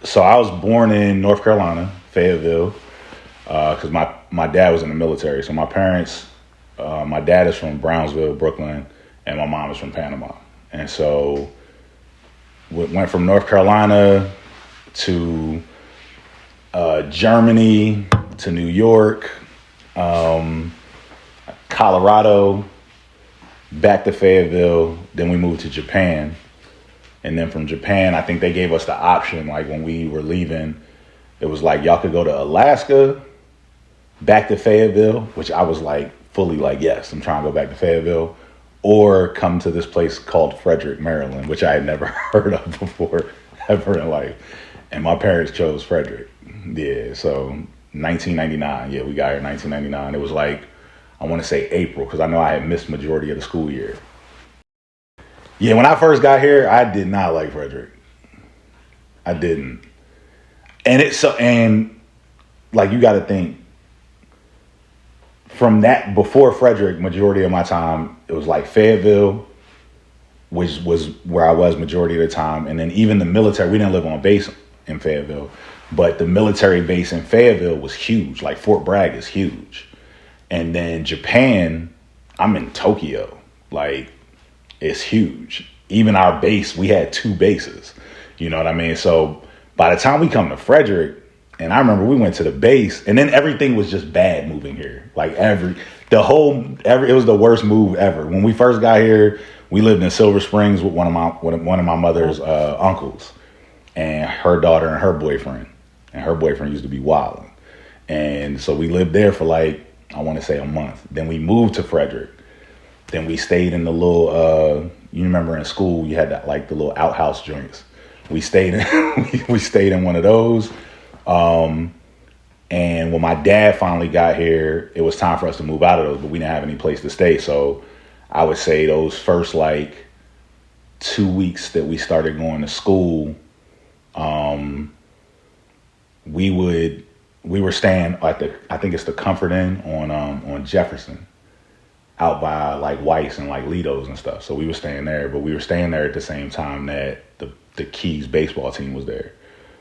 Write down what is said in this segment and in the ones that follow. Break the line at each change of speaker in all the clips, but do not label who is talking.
So I was born in North Carolina, Fayetteville, because my dad was in the military. So my parents, my dad is from Brownsville, Brooklyn, and my mom is from Panama. And so went from North Carolina to Germany to New York, Colorado, back to Fayetteville. Then we moved to Japan. And then from Japan, I think they gave us the option, like when we were leaving, it was like, y'all could go to Alaska, back to Fayetteville, which I was like fully like, yes, I'm trying to go back to Fayetteville, or come to this place called Frederick, Maryland, which I had never heard of before, ever in life. And my parents chose Frederick. Yeah, so 1999, yeah, we got here in 1999. It was like, I want to say April, because I know I had missed majority of the school year. Yeah, when I first got here, I did not like Frederick. I didn't. And like, you got to think, from that, before Frederick, majority of my time, it was like Fayetteville, which was where I was majority of the time. And then even the military, we didn't live on base in Fayetteville, but the military base in Fayetteville was huge. Like Fort Bragg is huge. And then Japan, I'm in Tokyo. Like, it's huge. Even our base, we had 2 bases. You know what I mean? So by the time we come to Frederick, and I remember we went to the base, and then everything was just bad moving here. Like it was the worst move ever. When we first got here, we lived in Silver Springs with one of my mother's uncles, and her daughter and her boyfriend. And her boyfriend used to be wilding. And so we lived there for like, I want to say a month. Then we moved to Frederick. Then we stayed in the little, you remember in school, you had that, like the little outhouse joints. We stayed in one of those. And when my dad finally got here, it was time for us to move out of those, but we didn't have any place to stay. So I would say those first like 2 weeks that we started going to school, we were staying at I think it's the Comfort Inn on Jefferson, out by like Weiss and like Lido's and stuff. So we were staying there, but we were staying there at the same time that the Keys baseball team was there.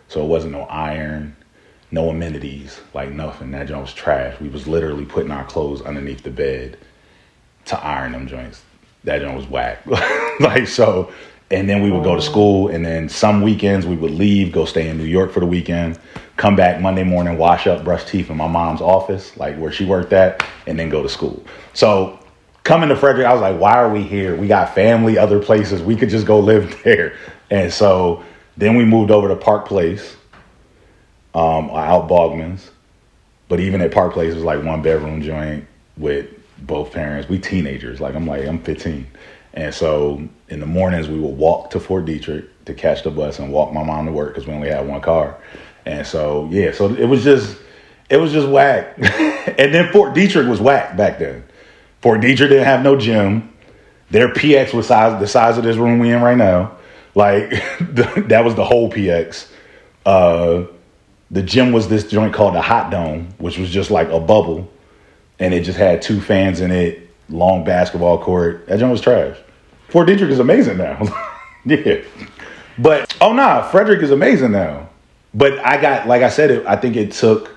So it wasn't no iron, no amenities, like nothing. That joint was trash. We was literally putting our clothes underneath the bed to iron them joints. That joint was whack. Like, so, and then we would go to school, and then some weekends we would leave, go stay in New York for the weekend, come back Monday morning, wash up, brush teeth in my mom's office, like where she worked at, and then go to school. So coming to Frederick, I was like, why are we here? We got family, other places. We could just go live there. And so then we moved over to Park Place, out Bogman's. But even at Park Place, it was like 1-bedroom joint with both parents. We teenagers. I'm 15. And so in the mornings, we would walk to Fort Detrick to catch the bus and walk my mom to work because we only had one car. And so, yeah, so it was just whack. And then Fort Detrick was whack back then. Fort Detrick didn't have no gym. Their PX was the size of this room we in right now. Like, that was the whole PX. The gym was this joint called the Hot Dome, which was just like a bubble. And it just had 2 fans in it, long basketball court. That joint was trash. Fort Detrick is amazing now. Yeah. But, Frederick is amazing now. But I think it took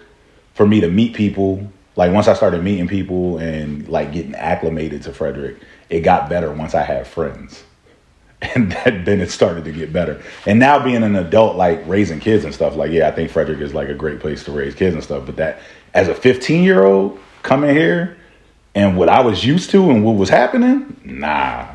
for me to meet people. Like, once I started meeting people and like getting acclimated to Frederick, it got better once I had friends. And then it started to get better. And now being an adult, like raising kids and stuff, like, yeah, I think Frederick is like a great place to raise kids and stuff. But that, as a 15-year-old coming here and what I was used to and what was happening, nah,